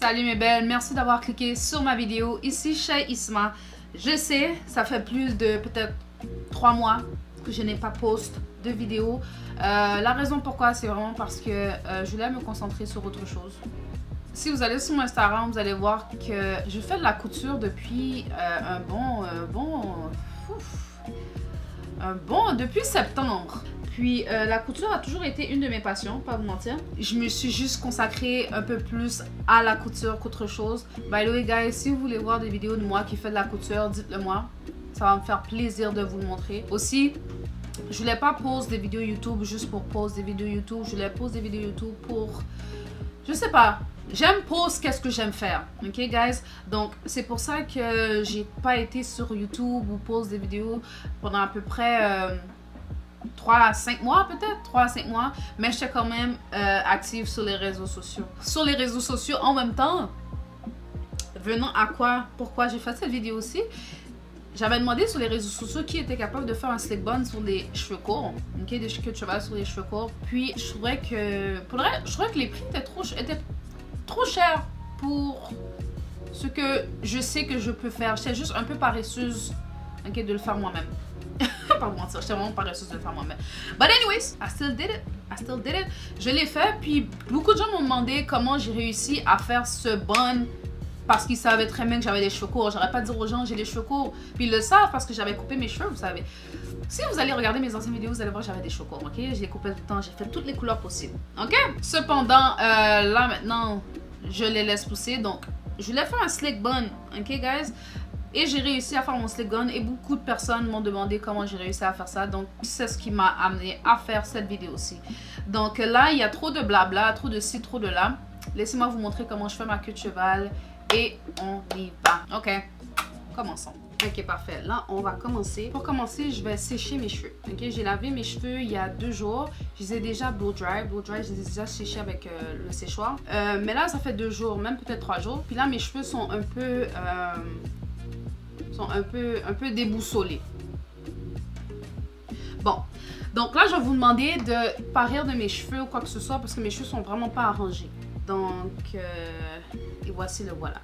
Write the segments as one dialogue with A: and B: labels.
A: Salut mes belles, merci d'avoir cliqué sur ma vidéo. Ici chez Isma. Je sais, ça fait plus de peut-être 3 mois que je n'ai pas posté de vidéo. La raison pourquoi, c'est vraiment parce que je voulais me concentrer sur autre chose. Si vous allez sur mon Instagram, vous allez voir que je fais de la couture depuis depuis septembre. Puis la couture a toujours été une de mes passions, pas vous mentir. Je me suis juste consacrée un peu plus à la couture qu'autre chose. By the way guys, si vous voulez voir des vidéos de moi qui fait de la couture, dites-le moi. Ça va me faire plaisir de vous le montrer. Aussi, je voulais pas poster des vidéos YouTube juste pour poster des vidéos YouTube. Je voulais poster des vidéos YouTube pour... Je sais pas. J'aime poster qu'est-ce que j'aime faire. Ok guys? Donc c'est pour ça que j'ai pas été sur YouTube ou poster des vidéos pendant à peu près... 3 à 5 mois peut-être, 3 à 5 mois, mais j'étais quand même active sur les réseaux sociaux. Sur les réseaux sociaux en même temps, venant à quoi, pourquoi j'ai fait cette vidéo aussi, j'avais demandé sur les réseaux sociaux qui était capable de faire un slick bun sur les cheveux courts, ok, des queues de cheval sur les cheveux courts. Puis je trouvais que, pour le reste, je trouvais que les prix étaient trop chers pour ce que je sais que je peux faire. J'étais juste un peu paresseuse, ok, de le faire moi-même. Pas vous mentir, j'étais vraiment paresseuse de le faire moi-même. But anyways, I still did it. Je l'ai fait, puis beaucoup de gens m'ont demandé comment j'ai réussi à faire ce bun parce qu'ils savaient très bien que j'avais des cheveux courts. J'aurais pas dit aux gens j'ai des cheveux courts. Puis ils le savent parce que j'avais coupé mes cheveux, vous savez. Si vous allez regarder mes anciennes vidéos, vous allez voir que j'avais des cheveux courts, ok? Je les coupais tout le temps, j'ai fait toutes les couleurs possibles, ok? Cependant, là maintenant, je les laisse pousser, donc je voulais faire un slick bun, ok guys? Et j'ai réussi à faire mon slick bun et beaucoup de personnes m'ont demandé comment j'ai réussi à faire ça. Donc c'est ce qui m'a amené à faire cette vidéo aussi. Donc là, il y a trop de blabla, trop de ci, trop de là. Laissez-moi vous montrer comment je fais ma queue de cheval. Et on y va. Ok, commençons. Ok, parfait. Là, on va commencer. Pour commencer, je vais sécher mes cheveux. Ok, j'ai lavé mes cheveux il y a 2 jours. Je les ai déjà blow dry. Blow dry, je les ai déjà séchés avec le séchoir. Mais là, ça fait 2 jours, même peut-être 3 jours. Puis là, mes cheveux sont un peu... un peu déboussolés. Bon, donc là je vais vous demander de parir de mes cheveux ou quoi que ce soit parce que mes cheveux sont vraiment pas arrangés. Donc et voici le voilà.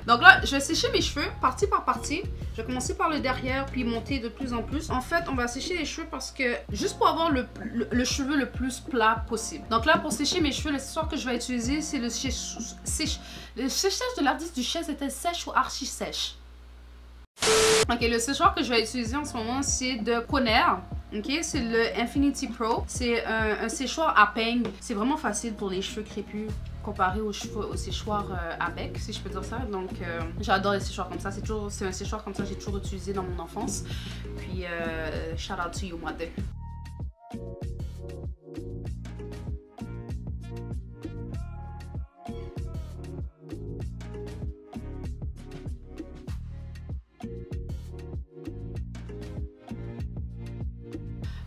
A: Donc là, je vais sécher mes cheveux partie par partie. Je vais commencer par le derrière, puis monter de plus en plus. En fait, on va sécher les cheveux parce que, juste pour avoir le cheveu le plus plat possible. Donc là, pour sécher mes cheveux, l'accessoire que je vais utiliser, c'est le séchage de l'artiste du chef, c'était sèche ou archi sèche. Ok, le séchoir que je vais utiliser en ce moment, c'est de Conair. Ok, c'est le Infinity Pro. C'est un séchoir à peigne. C'est vraiment facile pour les cheveux crépus comparé au séchoir à bec, si je peux dire ça. Donc, j'adore les séchoirs comme ça. C'est un séchoir comme ça que j'ai toujours utilisé dans mon enfance. Puis, shout out to you, mother.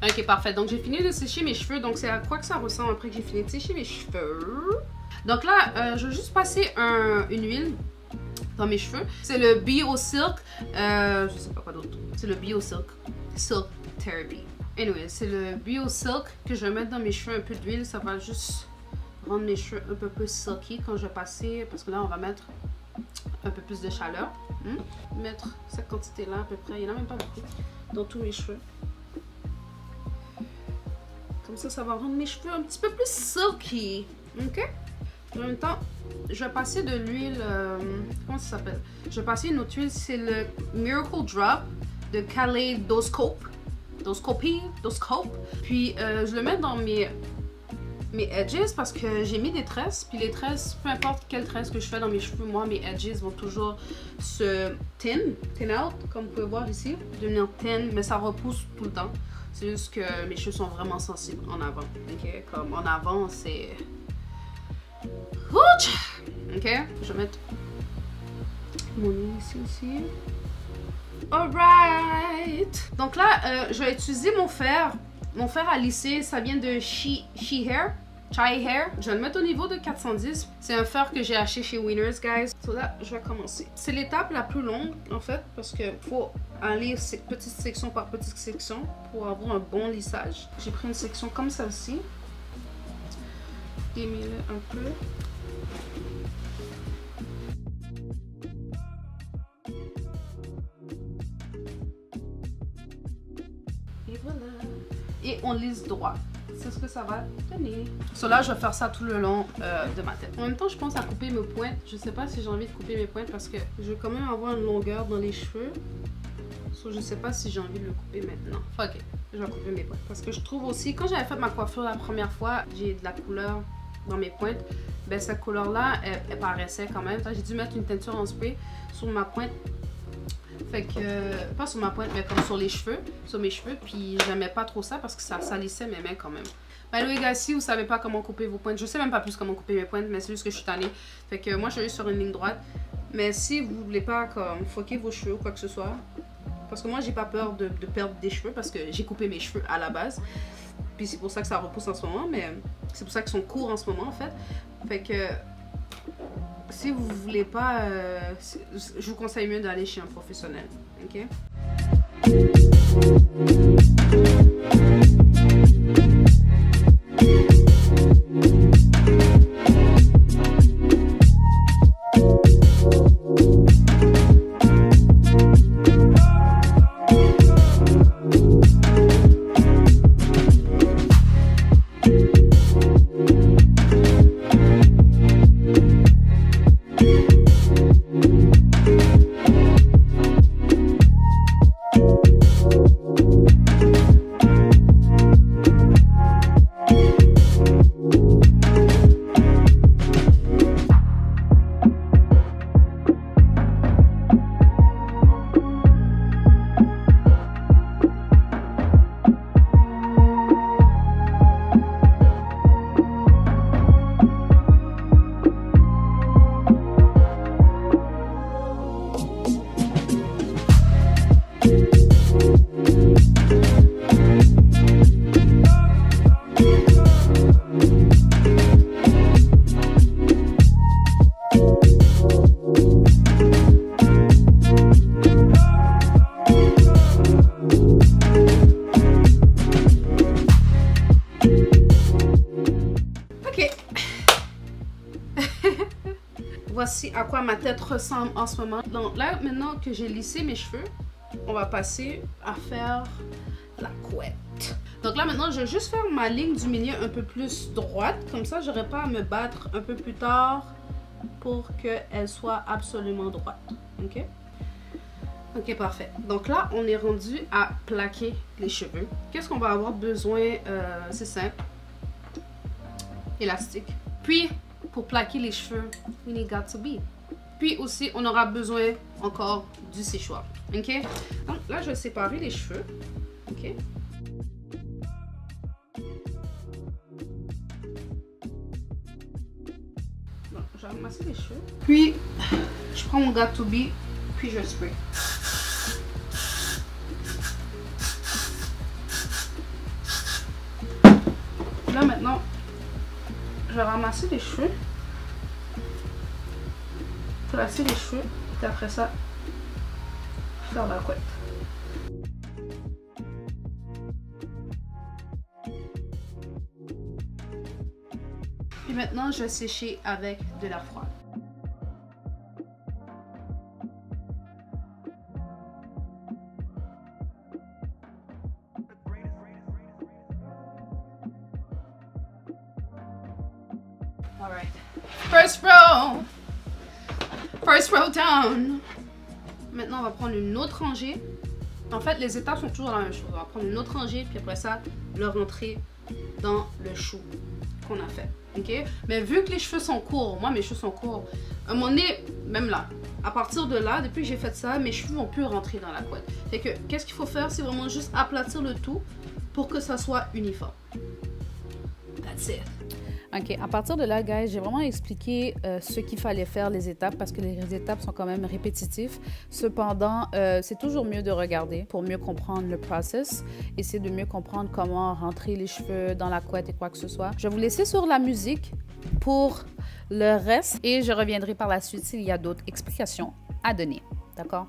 A: Ok, parfait. Donc, j'ai fini de sécher mes cheveux. Donc, c'est à quoi que ça ressemble après que j'ai fini de sécher mes cheveux. Donc là, je vais juste passer une huile dans mes cheveux. C'est le Bio Silk. Je sais pas quoi d'autre. C'est le Bio Silk. Silk Therapy. Anyway, c'est le Bio Silk que je vais mettre dans mes cheveux. Un peu d'huile. Ça va juste rendre mes cheveux un peu plus silky quand je vais passer. Parce que là, on va mettre un peu plus de chaleur. Mettre cette quantité-là à peu près. Il n'y en a même pas beaucoup dans tous mes cheveux. Comme ça, ça va rendre mes cheveux un petit peu plus silky. Ok? En même temps, je vais passer de l'huile... comment ça s'appelle? Je vais passer une autre huile. C'est le Miracle Drop de Kaleidoscope. Doscope. Puis, je le mets dans mes edges parce que j'ai mis des tresses. Puis les tresses, peu importe quelle tresse que je fais dans mes cheveux, moi, mes edges vont toujours se thin out, comme vous pouvez voir ici. Devenir thin, mais ça repousse tout le temps. C'est juste que mes cheveux sont vraiment sensibles en avant. Ok? Comme en avant, c'est... Ok? Je vais mettre mon huile ici aussi. Alright! Donc là, je vais utiliser mon fer. Mon fer à lisser, ça vient de Chai Hair. Je vais le mettre au niveau de 410. C'est un fer que j'ai acheté chez Winners, guys. So là, je vais commencer. C'est l'étape la plus longue, en fait, parce qu'il faut aller petite section par petite section pour avoir un bon lissage. J'ai pris une section comme celle-ci. Démêler un peu. Et voilà. Et on lisse droit. C'est ce que ça va donner. So là, je vais faire ça tout le long de ma tête. En même temps, je pense à couper mes pointes. Je sais pas si j'ai envie de couper mes pointes parce que je veux quand même avoir une longueur dans les cheveux. So je sais pas si j'ai envie de le couper maintenant. Ok, je vais couper mes pointes. Parce que je trouve aussi, quand j'avais fait ma coiffure la première fois, j'ai de la couleur dans mes pointes. Ben cette couleur-là, elle paraissait quand même. J'ai dû mettre une teinture en spray sur ma pointe. Fait que, pas sur ma pointe, mais comme sur les cheveux, sur mes cheveux. Puis j'aimais pas trop ça parce que ça salissait mes mains quand même. Ben les gars, si vous savez pas comment couper vos pointes, je sais même pas plus comment couper mes pointes, mais c'est juste que je suis tannée. Fait que moi, je suis juste sur une ligne droite. Mais si vous voulez pas comme foquer vos cheveux ou quoi que ce soit, parce que moi, j'ai pas peur de perdre des cheveux parce que j'ai coupé mes cheveux à la base. Puis c'est pour ça que ça repousse en ce moment, mais c'est pour ça qu'ils sont courts en ce moment en fait. Fait que si vous voulez pas, je vous conseille mieux d'aller chez un professionnel, ok? Voici à quoi ma tête ressemble en ce moment. Donc là, maintenant que j'ai lissé mes cheveux, on va passer à faire la couette. Donc là, maintenant, je vais juste faire ma ligne du milieu un peu plus droite. Comme ça, j'aurai pas à me battre un peu plus tard pour qu'elle soit absolument droite. Ok? Ok, parfait. Donc là, on est rendu à plaquer les cheveux. Qu'est-ce qu'on va avoir besoin? C'est simple. Élastique. Puis, pour plaquer les cheveux, we need got to be. Puis aussi, on aura besoin encore du séchoir. Ok? Donc là, je vais séparer les cheveux. Ok? Bon, je vais ramasser les cheveux. Puis, je prends mon got to be, puis je spray. Là, maintenant, je vais ramasser les cheveux, placer les cheveux, et après ça, faire la couette. Puis maintenant, je vais sécher avec de l'air froid. Alright. First row down. Maintenant, on va prendre une autre rangée. En fait, les étapes sont toujours la même chose. On va prendre une autre rangée, puis après ça, le rentrer dans le chou qu'on a fait. Ok? Mais vu que les cheveux sont courts, moi mes cheveux sont courts, à un moment donné, même là, à partir de là, depuis que j'ai fait ça, mes cheveux vont plus rentrer dans la couette. Fait que, qu'est-ce qu'il faut faire? C'est vraiment juste aplatir le tout pour que ça soit uniforme. That's it.
B: Ok, à partir de là, guys, j'ai vraiment expliqué ce qu'il fallait faire, les étapes, parce que les étapes sont quand même répétitives. Cependant, c'est toujours mieux de regarder pour mieux comprendre le process, essayer de mieux comprendre comment rentrer les cheveux dans la couette et quoi que ce soit. Je vais vous laisser sur la musique pour le reste et je reviendrai par la suite s'il y a d'autres explications à donner. D'accord?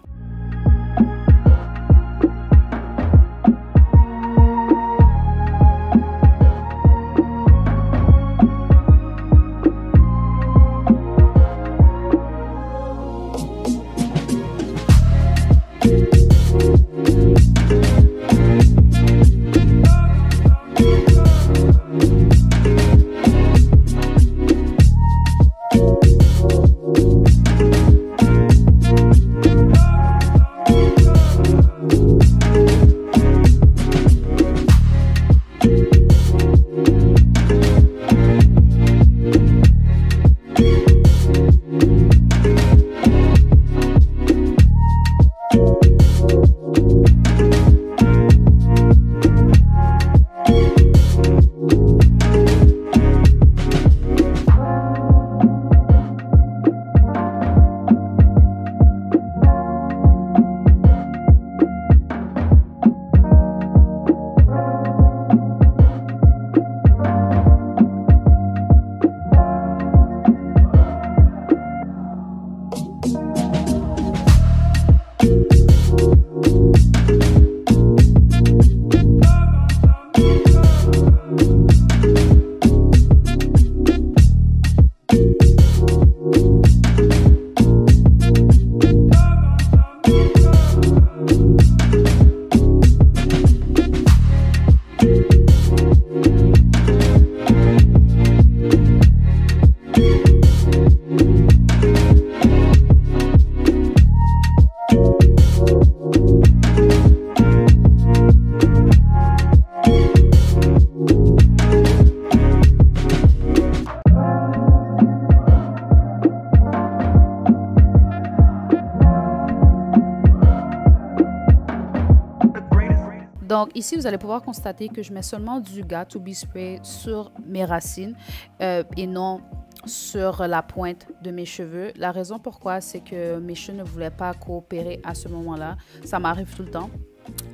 B: Donc ici, vous allez pouvoir constater que je mets seulement du Got2b spray sur mes racines et non sur la pointe de mes cheveux. La raison pourquoi, c'est que mes cheveux ne voulaient pas coopérer à ce moment-là. Ça m'arrive tout le temps.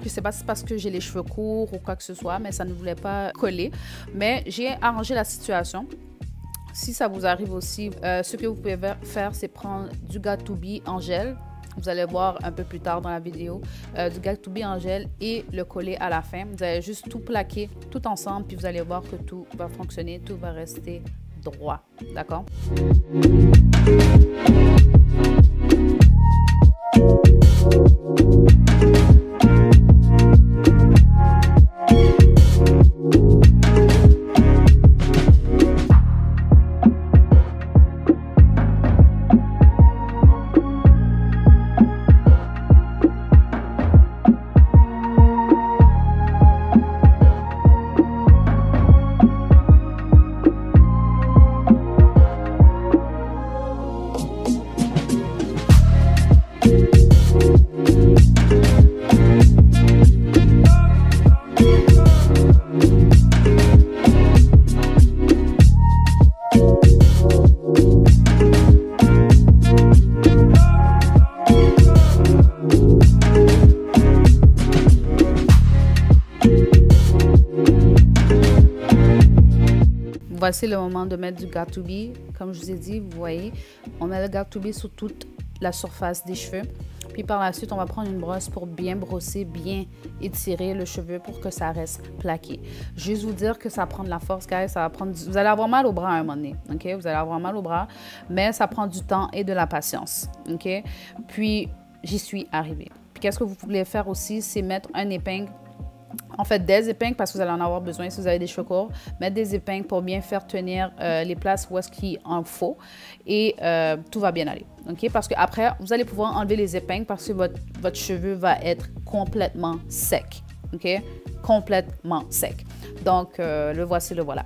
B: Je ne sais pas si c'est parce que j'ai les cheveux courts ou quoi que ce soit, mais ça ne voulait pas coller. Mais j'ai arrangé la situation. Si ça vous arrive aussi, ce que vous pouvez faire, c'est prendre du Got2b en gel. Vous allez voir un peu plus tard dans la vidéo, du Got2b en gel et le coller à la fin. Vous allez juste tout plaquer tout ensemble, puis vous allez voir que tout va fonctionner, tout va rester droit. D'accord? Voici le moment de mettre du Got2b. Comme je vous ai dit, vous voyez, on met le Got2b sur toute la surface des cheveux. Puis par la suite, on va prendre une brosse pour bien brosser, bien étirer le cheveu pour que ça reste plaqué. Juste vous dire que ça prend de la force, guys. Ça va prendre vous allez avoir mal au bras à un moment donné, ok? Vous allez avoir mal au bras, mais ça prend du temps et de la patience, ok? Puis, j'y suis arrivée. Puis, qu'est-ce que vous pouvez faire aussi, c'est mettre un épingle. En fait, des épingles parce que vous allez en avoir besoin si vous avez des cheveux courts. Mettre des épingles pour bien faire tenir les places où est-ce qu'il en faut et tout va bien aller. OK? Parce qu'après, vous allez pouvoir enlever les épingles parce que votre cheveu va être complètement sec. OK? Complètement sec. Donc, le voici, le voilà.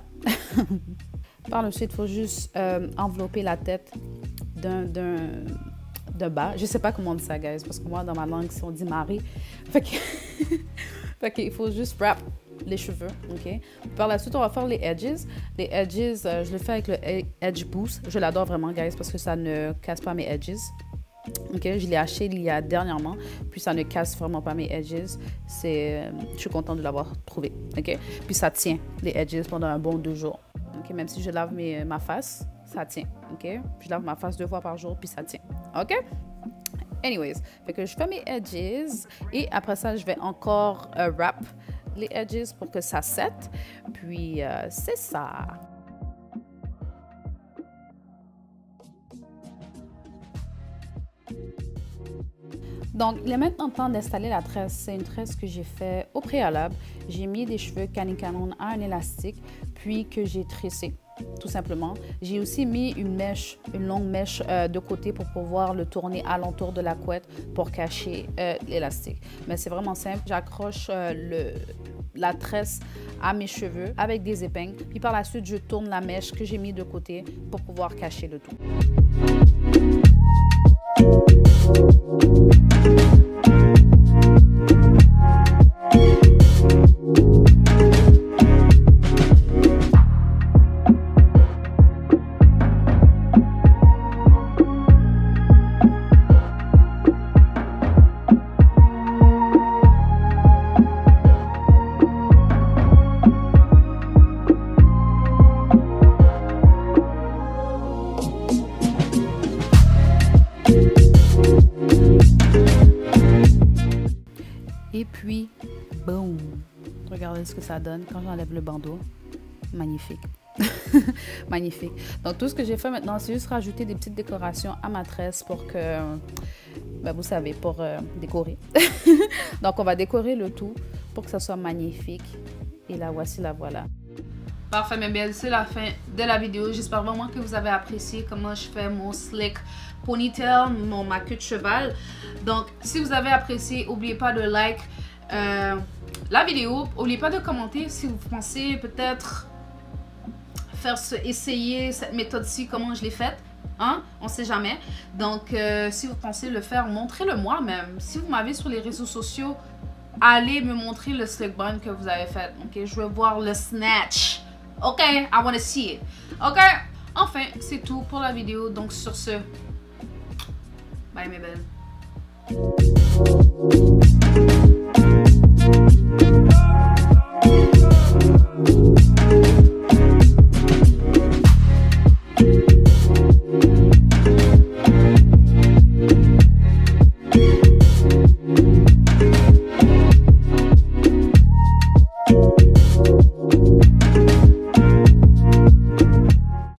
B: Par la suite, il faut juste envelopper la tête d'un bas. Je ne sais pas comment on dit ça, guys, parce que moi, dans ma langue, on dit mari. Fait que... Fait qu'il faut juste wrap les cheveux, ok? Par la suite, on va faire les edges. Les edges, je le fais avec le Edge Boost. Je l'adore vraiment, guys, parce que ça ne casse pas mes edges. Ok, je l'ai acheté il y a dernièrement, puis ça ne casse vraiment pas mes edges. Je suis contente de l'avoir trouvé, ok? Puis ça tient les edges pendant un bon 2 jours, ok? ok? Même si je lave ma face, ça tient, ok? Je lave ma face 2 fois par jour, puis ça tient, ok? Anyways, fait que je fais mes edges et après ça, je vais encore wrap les edges pour que ça set. Puis, c'est ça. Donc, il est maintenant temps d'installer la tresse. C'est une tresse que j'ai fait au préalable. J'ai mis des cheveux Canny-Canon à un élastique, puis que j'ai tressé, tout simplement. J'ai aussi mis une longue mèche de côté pour pouvoir le tourner alentour de la couette pour cacher l'élastique. Mais c'est vraiment simple. J'accroche la tresse à mes cheveux avec des épingles. Puis par la suite, je tourne la mèche que j'ai mis de côté pour pouvoir cacher le tout. Et puis, boum! Regardez ce que ça donne quand j'enlève le bandeau. Magnifique. Magnifique. Donc, tout ce que j'ai fait maintenant, c'est juste rajouter des petites décorations à ma tresse pour que, ben, vous savez, pour décorer. Donc, on va décorer le tout pour que ça soit magnifique. Et la voici, la voilà.
A: Parfait, mes belles, c'est la fin de la vidéo. J'espère vraiment que vous avez apprécié comment je fais mon slick ponytail, ma queue de cheval. Donc, si vous avez apprécié, n'oubliez pas de like la vidéo. N'oubliez pas de commenter si vous pensez peut-être essayer cette méthode-ci, comment je l'ai faite. Hein? On sait jamais. Donc, si vous pensez le faire, montrez-le moi même. Si vous m'avez sur les réseaux sociaux, allez me montrer le slick bun que vous avez fait. Ok, je veux voir le snatch. Ok, I want to see it. Ok, enfin, c'est tout pour la vidéo. Donc, sur ce, bye mes belles.